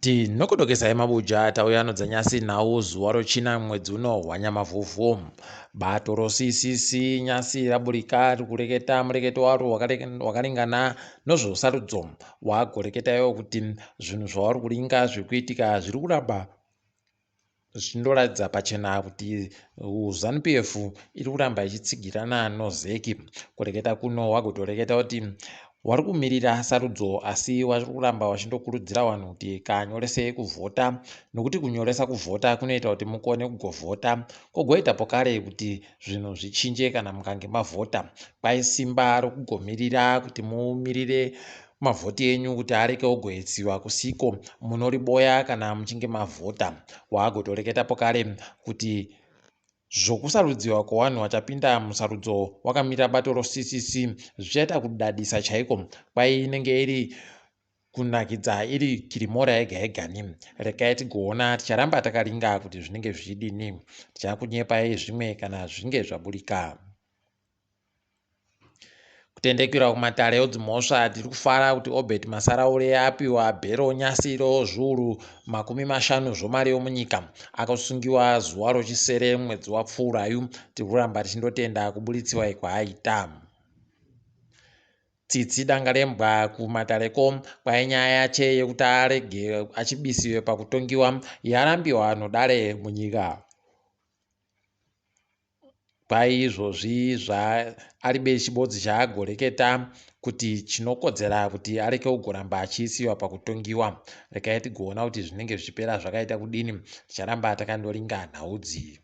Tinokudokesai mabuja tauya dzanyasi nhau zuva rochina mwedzi uno waNyamavhuvhu. Bato roCCC nyasi raburika rikureketa mureketo waro wakaringana nezvosarudzo wagoreketayo kuti zvinhu zvavari kuringa zvirikuitika zviri kuramba zvichindoratidza pachena kuti ZANU-PF iri kuramba ichitsigirana nozeki. Kureketa kuno wagotoreketa kuti wari kumirira sarudzo asi wari kuramba wachindokurudzira vanhu kuti kanyoresei kuvhota, nokuti kunyoresa kuvhota kunoita kuti mukone kugovhota kogoita pokare kuti zvinhu zvichinje kana mukange mavhota. Kwai simba rokugomirira kuti mumirire mavhoti enyu kuti areke ogoetsiwa kusiko munoriboya kana muchinge mavhota. Waagotoreketa pokare kuti zvokusarudziwa kwevanhu vachapinda musarudzo wakamirira bato roCCC zvichaita kudadisa chaiko. Kwai inenge iri kunakidza iri kirimora yega yegani. Rekai tigoona ticharamba takaringa kuti zvinenge zvichidini. Tichakunyepai zvimwe kana zvinge zvaburika. Kutendekera kumatare edzimhosva tiri kufara kuti Obert Masaraure apiwa bhero nyasiro zviuru 50 zvomari yomunyika. Akasungiwa zuva rochisere mwedzi wapfuurayu. Tiri kuramba tichindotenda kuburitsiwa kwaaita. Tsitsi danga rembwa kumatareko kwai nyaya yache yekuti arege achibisiwe pakutongiwa yarambiwa nodare munyika. Kwai izvozvi aribe chibodzi chaagoreketa kuti chinokodzera kuti areke kugoramba achiisiwa pakutongiwa. Rekai tigoona kuti zvinenge zvichipera zvakaita kudini. Ticharamba takandoringa nhaudzi.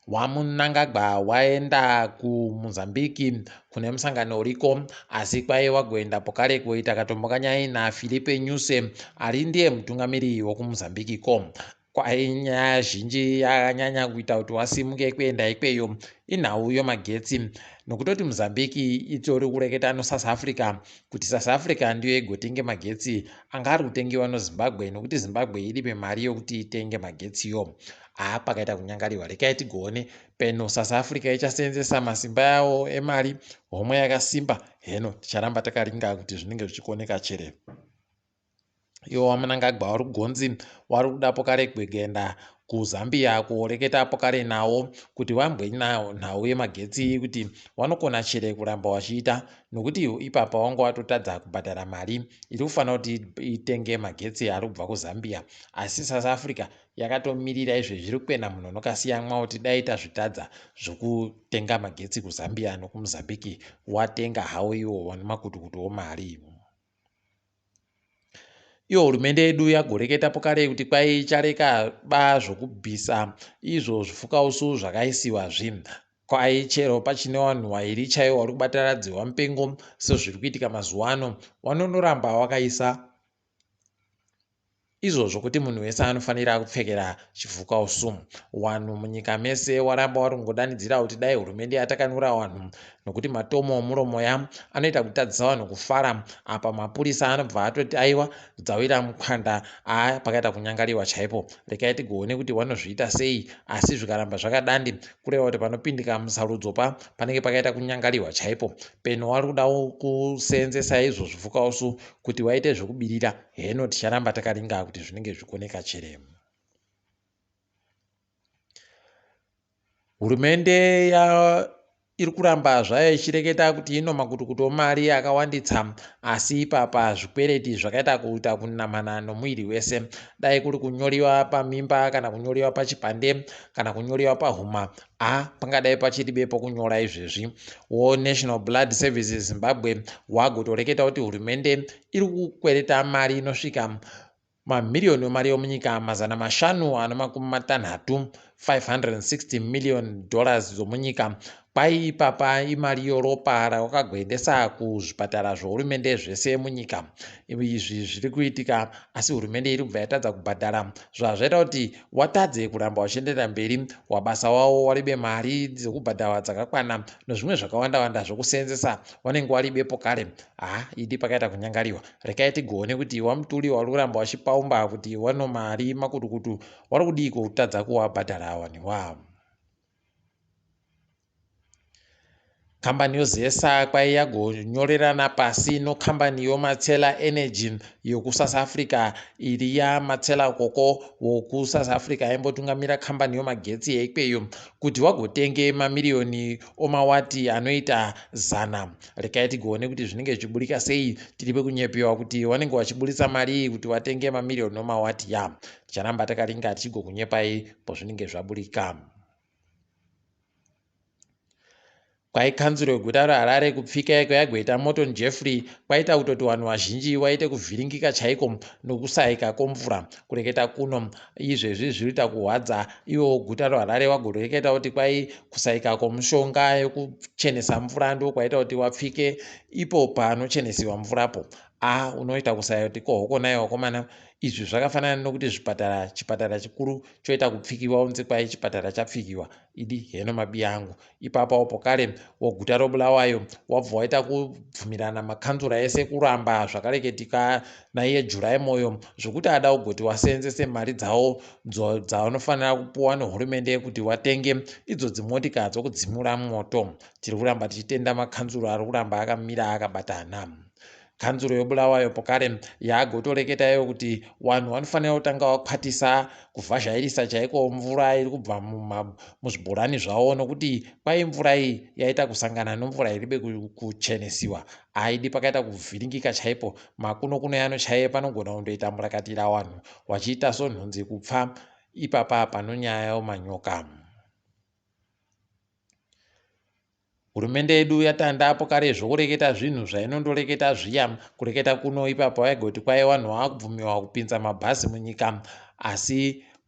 Wamunangagwa waenda kuMozambique kune musangano uriko, asi kwai wagoenda pokare kuita katombokanyai naPhilippe Nyusi ari ndiye mutungamiri wokuMozambique ko. Kwai nyaya zhinji yakanyanya kuita kuti wasimuke kuenda ikweyo inhau yemagetsi, nokutoti Mozambique itori kureketa noSouth Africa kuti South Africa ndiyo igotenge magetsi anga ari kutengiwa noZimbabwe, nokuti Zimbabwe iribe mari yokuti itenge magetsiyo. Pakaita kunyangariwa. Rekai tigoone peno South Africa ichaseenzesa masimba yawo emari homwe yakasimba. Heno ticharamba takaringa kuti zvinenge zvichikuoneka chere. Iwo wamunangagwa uri kugonzi wari kuda pokare kuenda kuZambia kureketa pokare nawo kuti vambwe nhau yemagetsi kuti vanokona chere kuramba vachiita, nokuti ipapa wangu watotadza kubhadhara mari iri kufanira kuti itenge magetsi ari kubva kuZambia. Asi South Africa yakatomirira izvo zviri kuenda munhu nokasiya Nhau kuti dai tazvitadza zvokutenga magetsi kuZambia nokuMozambique watenga hawo iwo wane makutukutu womari. Iyo hurumende yedu yagoreketa pokare kuti kwai ichareka zvokubvisa izvo zvifukausu zvakaisiwa zvinhu. Kwai chero pachine vanhu vairi chaivo vari kubataradzirwa mupengo sezviri kuitika mazuva ano, vanondoramba wakaisa izvozvo kuti munhu wese anofanira kupfekera chivhukausu. Vanhu munyika mese waramba vari kungodanidzira kuti dai hurumende yatakanura vanhu, nokuti matomo muromo anoita kutadzisa vanhu kufara. Apa mapurisa anobva atoti aiwa dzawira mukanda. Pakaita kunyangariwa chaipo. Rekai tigoone kuti vanozviita sei, asi zvikaramba zvakadandi kureva kuti panopindika musarudzo panenge pakaita kunyangariwa chaipo. Peno vari kudawo kuseenzesa izvo zvivhukausu kuti vaite zvokubirira. Heno ticharamba takaringa kuti zvinenge zvikuoneka chere. Hurumende iri kuramba zvayo ichireketa kuti ino makutukutu omari akawanditsa, asi ipapa zvikwereti zvakaita kuita kunamana nomuviri wese. Dai kuri kunyoriwa pamimba kana kunyoriwa pachipande kana kunyoriwa pahuma, pangadai pachiribe pokunyora izvezvi. National Blood Services Zimbabwe wagotoreketa kuti hurumende iri kukwereta mari inosvika mamiliyoni emari yomunyika $560 $560 million dzomunyika. Kwai ipapa imari yoropa rawakagoendesa kuzvipatara zvohurumende zvese munyika. Izvi zviri kuitika, asi hurumende iri kubva yatadza kubhadhara, zvazvaita kuti watadze kuramba wachienderera mberi. Wabasa wawo waribe mari dzokubhadhara dzakakwana nezvimwe zvakawanda zvokuseenzesa wanenge waribepo kare. Idi pakaita kunyangariwa. Rekai tigoone kuti wamutuli wari kuramba wachipaumba kuti wano mari makutukutu wari kudiko kutadza kuwabhadhara vanhu wavo. kambani yozesa kwaiyagonyorerana pasi nokambani yomatsela energy yokusouth africa iri yamatsela koko wokusouth africa aimbotungamira kambani yomagetsi yaikweyo kuti wagotenge mamiriyoni omawati anoita 100. rekai tigoone kuti zvinenge zvichiburika sei. tiripe kunyepiwa kuti wanenge wachiburitsa mari kuti watenge mamiriyoni omawati ticharamba takaringa tichigokunyepai pozvinenge zvaburika. kwaikanzuro yeguta reharare kupfika kwayagoita Morton Jeffrey kwaita kutoti vanhu vazhinji waite kuvhiringika chaiko nokusayika kwomvura kureketa kuno. izvezvi zviriita kuhwadza iwo guta reharare wagoreketa kuti kwai kusayika kwomushonga yekuchenesa mvura ndo kwaita kuti wapfike ipo panochenesiwa mvurapo. unoita kusaya kuti kohoko nayo wakomana. izvi zvakafanana nokuti chipatara chikuru choita kupfikiwa unze kwai chipatara chapfikiwa idi heno mabiya angu. ipapo pokare woguta robulawayo wabva waita kubvumirana makanzura ese kuramba zvakareketika naiye Jurai Moyo zvokuti ada kugoti wasenzese mari dzawo dzavanofanira kupuwa nehurumende kuti watenge idzo dzimotika dzokudzimura moto. tiri kuramba tichitenda makanzuro ari kuramba akamira akabatana. kanzuro yobulawayo pokare yagotoreketayo kuti vanhu vanofanira kutanga vakwatisa kuvhazhairisa chaiko mvura iri kubva muzvibhorani zvavo nokuti kwai mvura iyi yaita kusangana nomvura iribe kuchenesiwa aidi pakaita kuvhiringika chaipo. makuno yanochaiye panogona kundoita murakatira vanhu vachiita sonhunzi kupfa ipapa panonyaya yomanyoka. hurumende yedu yatanda pokare zvokureketa zvinhu zvainondoreketa zviya kureketa kuno ipapo vaigoti kwai vanhu vakubvumiwa kupinza mabhazi munyika asi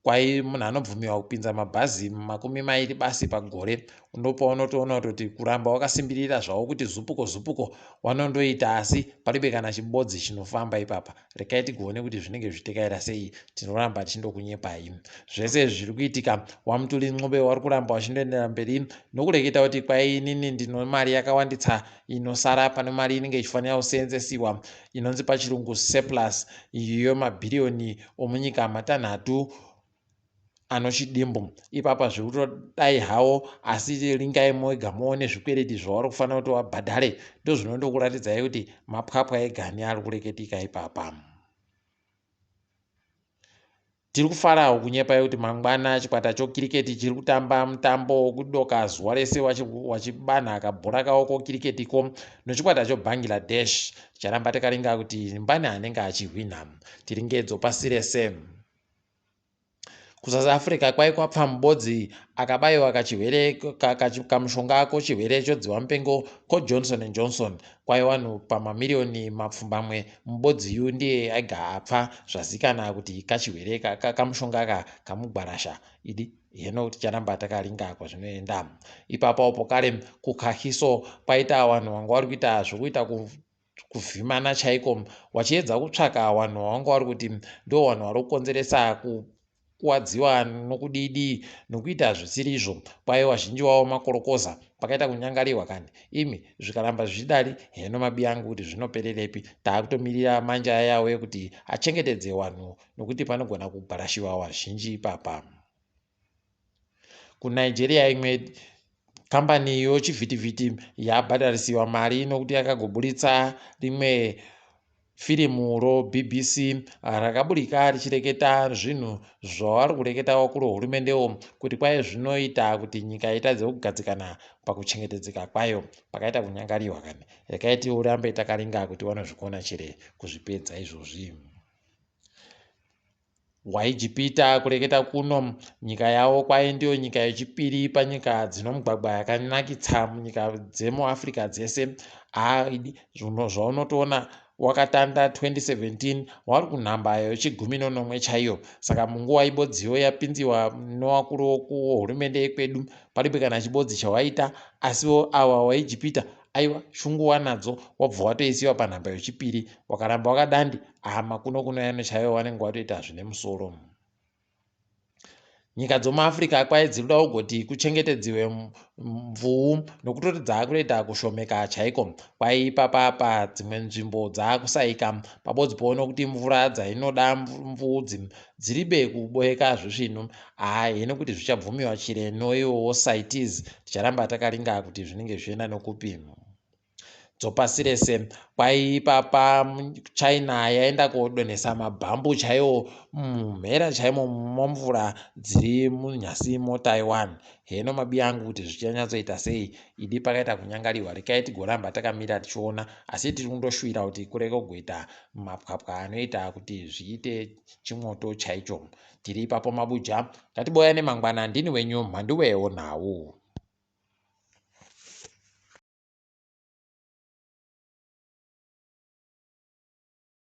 kwai munhu anobvumiwa kupinza mabhazi 20 basi pagore. unopa unotoona kutoti kuramba wakasimbirira zvavo kuti zupuko wanondoita asi paribe kana chibodzi chinofamba ipapa. rekai tigoone kuti zvinenge zvitekaira sei. tinoramba tichindokunyepai. zvese zviri kuitika wamutuli nxobe wari kuramba wachindoendera mberi nokureketa kuti kwai inini ndino mari yakawanditsa inosara pane mari inenge ichifanira kuseenzesiwa inonzi pachirungu surplus iyo mabhiriyoni omunyika 6 anochidimbu. ipapa zviri kutodai hawo asi ringai moega muone zvikwereti zvavari kufanira kuti wabhadhare ndozvinondokuratidzai kuti mapwapwa egani ari kureketika ipapa. tiri kufarawo kunyepai kuti mangwana chikwata chokiriketi chiri kutamba mutambo wokudoka zuva rese wachibanhaka bhora kawo kokiriketiko nochikwata chobangladesh. ticharamba takaringa kuti mbani anenge achihwina. tiringedzo pasi rese. kusouth africa kwai kwapfa mubodzi akabayiwa kamushonga kochirwere chodziwa mupengo koJohnson & Johnson. kwai vanhu pamamiriyoni 20 mubodzi yu ndiye aiga apfa zvazikana kuti kachirwere kamushonga kamugwarasha idi heno ticharamba takaringa kwazvinoenda. ipapo pokare kukahiso paita vanhu vanga vari kuita zvokuita kuvhimana chaiko vachiedza kutsvaka vanhu vanga vari kuti ndo vanhu vari kukonzeresa kuwadziwa nokudidi nokuita zvisiri izvo. kwai vazhinji wavo makorokoza pakaita kunyangariwa kani imi zvikaramba zvichidari heno mabiya angu kuti zvinopererepi. taakutomirira manja yawo ekuti achengetedze vanhu nokuti panogona kugwarashiwa vazhinji ipapa. kuNigeria imwe kambani yochivhitivhiti yabhadharisiwa mari nokuti yakagoburitsa rimwe firimu BBC rakaburika richireketa zvinhu zvavari kureketa wakuru wehurumendewo kuti kwai zvinoita kuti nyika itadze kugadzikana pakuchengetedzeka kwayo pakaita kunyangariwa kani. rekai urambe takaringa kuti vanozvikona chere kuzvipedza izvozvi. waijipita kureketa kuno nyika yavo kwai ndiyo nyika yechipiri panyika dzino mugwagwa yakanakitsa munyika dzemuAfrica dzese. zvaunotoona wakatanda 2017 wari kunhamba yechigumi chaiyo. saka munguva ibodziyo yapinziwa novakuru wokuhurumende yekwedu paribe kana chibodzi chawaita asiwo ava waijipita aiwa shungu wanadzo wabva watoisiwa panhamba yechipiri wakaramba wakadandi makuno yano chaiyo wanenge watoita zvine musoro. nyika dzomuAfrica kwai dziri kuda kugoti kuchengetedziwe mvuu nokutoti dzaakuita kushomeka chaiko. Kwai ipapa dzimwe nzvimbo dzaakusaika pabodzi nokuti mvura dzainoda mvudzi dziribe kuboeka zvisvino. Hino kuti zvichabvumiwa chireno iwowo CITES ticharamba takaringa kuti zvinenge zvichienda nokupi. Dzopasi rese kwai ipapa China yaenda kodonhesa mabhambu chaiwo mumhera chaimo momvura dziri munyasi moTaiwan. Heno mabiya angu kuti zvichanyatsoita sei, idi pakaita kunyangariwa, rekai tigoramba takamira tichiona, asi tiri kundoshuvira kuti kurege kugoita mapwapwa anoita kuti zviite chimwoto chaicho. Tiri ipapo mabuja, ngatiboya nemangwana. Ndini wenyu Mhanduwe WeNhau.